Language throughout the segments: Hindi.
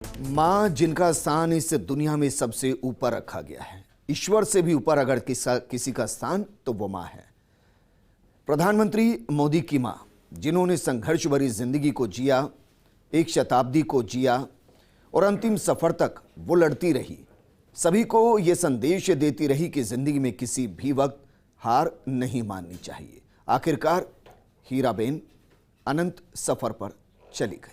माँ जिनका स्थान इस दुनिया में सबसे ऊपर रखा गया है, ईश्वर से भी ऊपर अगर किसी का स्थान तो वो माँ है। प्रधानमंत्री मोदी की माँ, जिन्होंने संघर्ष भरी जिंदगी को जिया, एक शताब्दी को जिया और अंतिम सफर तक वो लड़ती रही, सभी को ये संदेश देती रही कि जिंदगी में किसी भी वक्त हार नहीं माननी चाहिए। आखिरकार हीराबेन अनंत सफर पर चली गई।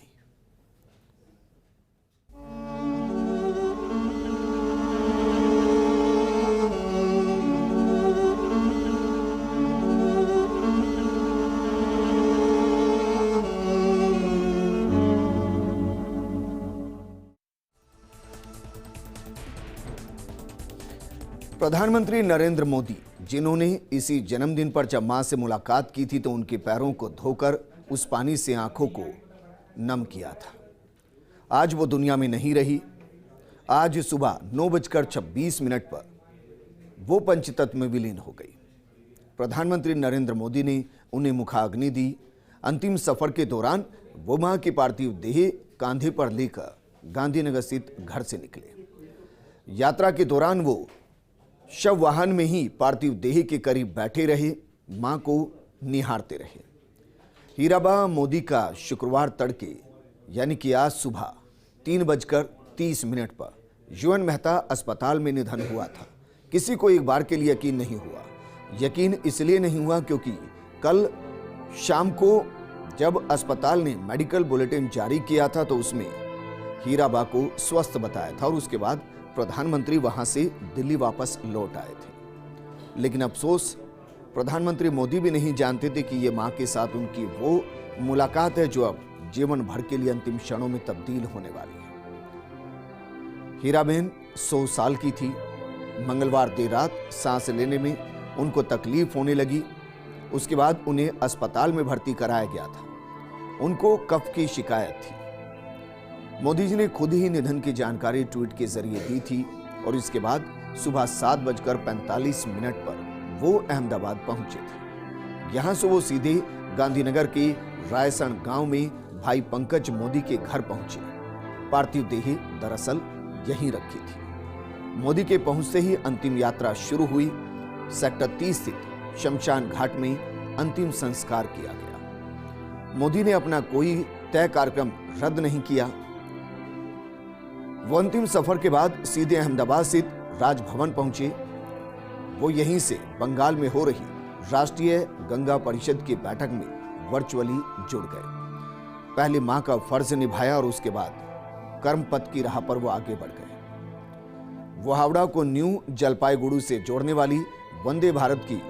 प्रधानमंत्री नरेंद्र मोदी, जिन्होंने इसी जन्मदिन पर जब मां से मुलाकात की थी तो उनके पैरों को धोकर उस पानी से आंखों को नम किया था, आज वो दुनिया में नहीं रही। आज सुबह 9:26 पर वो पंचतत्व में विलीन हो गई। प्रधानमंत्री नरेंद्र मोदी ने उन्हें मुखाग्नि दी। अंतिम सफर के दौरान वो मां की पार्थिव देह कांधे पर लेकर गांधीनगर स्थित घर से निकले। यात्रा के दौरान वो शव वाहन में ही पार्थिव देह के करीब बैठे रहे, मां को निहारते रहे। हीराबा मोदी का शुक्रवार तड़के यानी कि आज सुबह 3:30 पर यूएन मेहता अस्पताल में निधन हुआ था। किसी को एक बार के लिए यकीन नहीं हुआ। यकीन इसलिए नहीं हुआ क्योंकि कल शाम को जब अस्पताल ने मेडिकल बुलेटिन जारी किया था तो उसमें हीराबा को स्वस्थ बताया था और उसके बाद प्रधानमंत्री वहां से दिल्ली वापस लौट आए थे। लेकिन अफसोस, प्रधानमंत्री मोदी भी नहीं जानते थे कि ये मां के साथ उनकी वो मुलाकात है जो अब जीवन भर के लिए अंतिम क्षणों में तब्दील होने वाली है। हीराबेन 100 साल की थी। मंगलवार देर रात सांस लेने में उनको तकलीफ होने लगी। उसके बाद उन्हें अस्पताल में भर्ती कराया गया था। उनको कफ की शिकायत थी। मोदी जी ने खुद ही निधन की जानकारी ट्वीट के जरिए दी थी और इसके बाद सुबह 7:45 पर वो अहमदाबाद पहुंचे थे। यहां से वो सीधे गांधीनगर के रायसण गांव में भाई पंकज मोदी के घर पहुंचे। पार्थिव देह दरअसल यहीं रखी थी। मोदी के पहुंचते ही अंतिम यात्रा शुरू हुई। सेक्टर 30 स्थित शमशान घाट में अंतिम संस्कार किया गया। मोदी ने अपना कोई तय कार्यक्रम रद्द नहीं किया। वो अंतिम सफर के बाद सीधे अहमदाबाद स्थित राजभवन पहुंचे। वो यहीं से बंगाल में हो रही राष्ट्रीय गंगा परिषद की बैठक में वर्चुअली जुड़ गए। पहले मां का फर्ज निभाया और उसके बाद कर्म पथ की राह पर वो आगे बढ़ गए। वो हावड़ा को न्यू जलपाईगुड़ू से जोड़ने वाली वंदे भारत की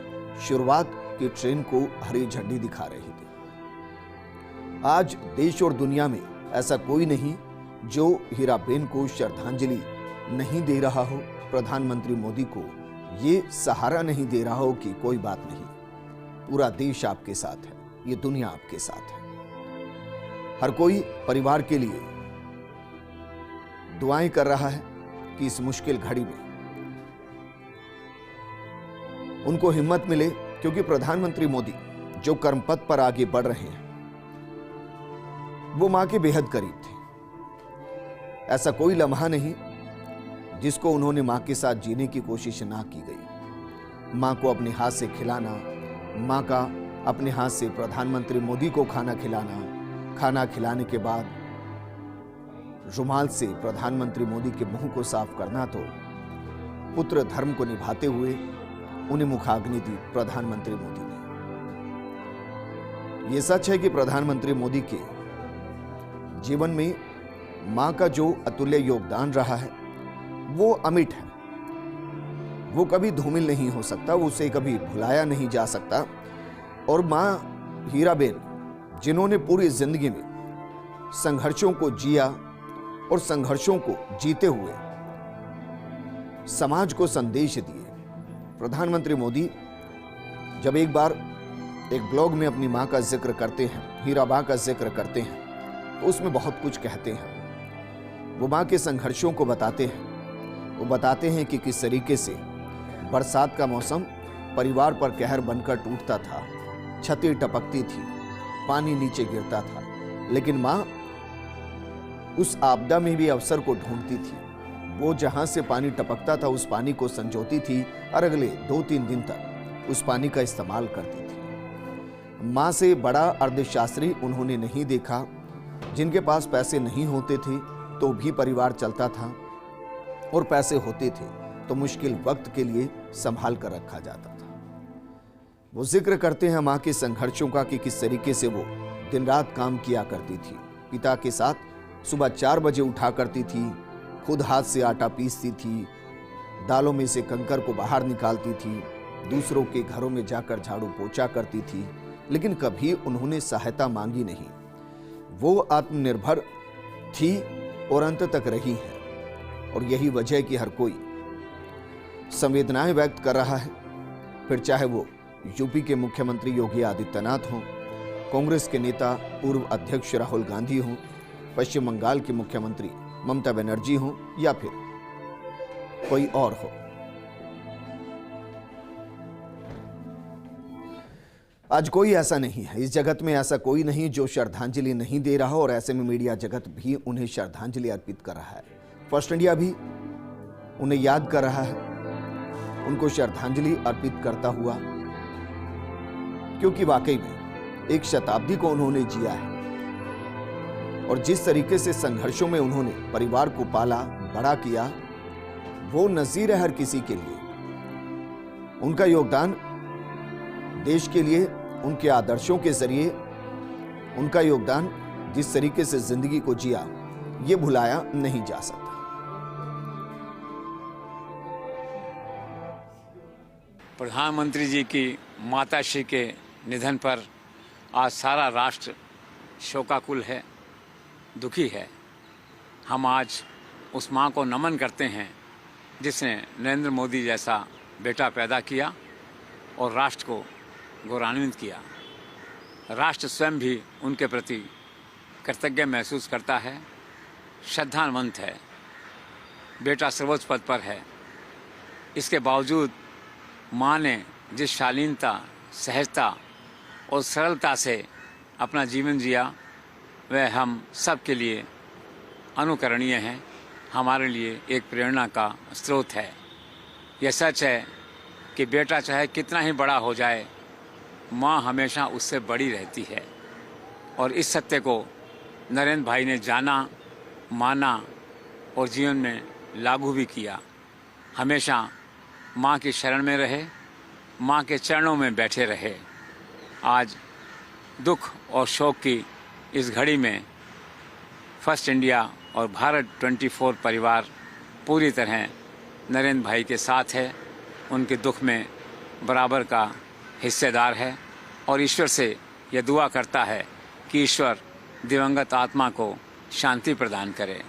शुरुआत की ट्रेन को हरी झंडी दिखा रही थी। आज देश और दुनिया में ऐसा कोई नहीं जो हीराबेन को श्रद्धांजलि नहीं दे रहा हो, प्रधानमंत्री मोदी को ये सहारा नहीं दे रहा हो कि कोई बात नहीं, पूरा देश आपके साथ है, ये दुनिया आपके साथ है। हर कोई परिवार के लिए दुआएं कर रहा है कि इस मुश्किल घड़ी में उनको हिम्मत मिले, क्योंकि प्रधानमंत्री मोदी जो कर्मपथ पर आगे बढ़ रहे हैं वो मां के बेहद करीब थे। ऐसा कोई लम्हा नहीं जिसको उन्होंने मां के साथ जीने की कोशिश ना की गई। मां को अपने हाथ से खिलाना, मां का अपने हाथ से प्रधानमंत्री मोदी को खाना खिलाना, खाना खिलाने के बाद रुमाल से प्रधानमंत्री मोदी के मुंह को साफ करना, तो पुत्र धर्म को निभाते हुए उन्हें मुखाग्नि दी प्रधानमंत्री मोदी ने। यह सच है कि प्रधानमंत्री मोदी के जीवन में मां का जो अतुल्य योगदान रहा है वो अमिट है। वो कभी धूमिल नहीं हो सकता, वो उसे कभी भुलाया नहीं जा सकता। और मां हीराबेन, जिन्होंने पूरी जिंदगी में संघर्षों को जिया और संघर्षों को जीते हुए समाज को संदेश दिए। प्रधानमंत्री मोदी जब एक बार एक ब्लॉग में अपनी मां का जिक्र करते हैं, हीराबा का जिक्र करते हैं, तो उसमें बहुत कुछ कहते हैं। वो मां के संघर्षों को बताते हैं। वो बताते हैं कि किस तरीके से बरसात का मौसम परिवार पर कहर बनकर टूटता था, छतें टपकती थी, पानी नीचे गिरता था, लेकिन मां उस आपदा में भी अवसर को ढूंढती थी। वो जहां से पानी टपकता था उस पानी को संजोती थी और अगले 2-3 दिन तक उस पानी का इस्तेमाल करती थी। मां से बड़ा अर्थशास्त्री उन्होंने नहीं देखा। जिनके पास पैसे नहीं होते थे तो भी परिवार चलता था, और पैसे होते थे तो मुश्किल वक्त के लिए संभाल कर रखा जाता था। वो जिक्र करते हैं मां के संघर्षों का कि किस तरीके से वो दिन रात काम किया करती थी। पिता के साथ सुबह 4 बजे उठा करती थी, खुद हाथ से आटा पीसती थी, दालों में से कंकर को बाहर निकालती थी, दूसरों के घरों में जाकर झाड़ू पोछा करती थी, लेकिन कभी उन्होंने सहायता मांगी नहीं। वो आत्मनिर्भर थी और अंत तक रही है, और यही वजह है कि हर कोई संवेदनाएं व्यक्त कर रहा है। फिर चाहे वो यूपी के मुख्यमंत्री योगी आदित्यनाथ हों, कांग्रेस के नेता पूर्व अध्यक्ष राहुल गांधी हों, पश्चिम बंगाल के मुख्यमंत्री ममता बनर्जी हों, या फिर कोई और हो। आज कोई ऐसा नहीं है, इस जगत में ऐसा कोई नहीं जो श्रद्धांजलि नहीं दे रहा, और ऐसे में मीडिया जगत भी उन्हें श्रद्धांजलि अर्पित कर रहा है। फर्स्ट इंडिया भी उन्हें याद कर रहा है, उनको श्रद्धांजलि अर्पित करता हुआ, क्योंकि वाकई में एक शताब्दी को उन्होंने जिया है, और जिस तरीके से संघर्षों में उन्होंने परिवार को पाला बड़ा किया, वो नजीर है हर किसी के लिए। उनका योगदान देश के लिए, उनके आदर्शों के जरिए उनका योगदान, जिस तरीके से जिंदगी को जिया, ये भुलाया नहीं जा सकता। प्रधानमंत्री जी की माताश्री के निधन पर आज सारा राष्ट्र शोकाकुल है, दुखी है। हम आज उस मां को नमन करते हैं जिसने नरेंद्र मोदी जैसा बेटा पैदा किया और राष्ट्र को गौरवान्वित किया। राष्ट्र स्वयं भी उनके प्रति कृतज्ञ महसूस करता है, श्रद्धावंत है। बेटा सर्वोच्च पद पर है, इसके बावजूद मां ने जिस शालीनता, सहजता और सरलता से अपना जीवन जिया, वह हम सब के लिए अनुकरणीय है, हमारे लिए एक प्रेरणा का स्रोत है। यह सच है कि बेटा चाहे कितना ही बड़ा हो जाए, माँ हमेशा उससे बड़ी रहती है, और इस सत्य को नरेंद्र भाई ने जाना, माना और जीवन में लागू भी किया। हमेशा माँ की शरण में रहे, माँ के चरणों में बैठे रहे। आज दुख और शोक की इस घड़ी में फर्स्ट इंडिया और भारत 24 परिवार पूरी तरह नरेंद्र भाई के साथ है, उनके दुख में बराबर का हिस्सेदार है, और ईश्वर से यह दुआ करता है कि ईश्वर दिवंगत आत्मा को शांति प्रदान करे।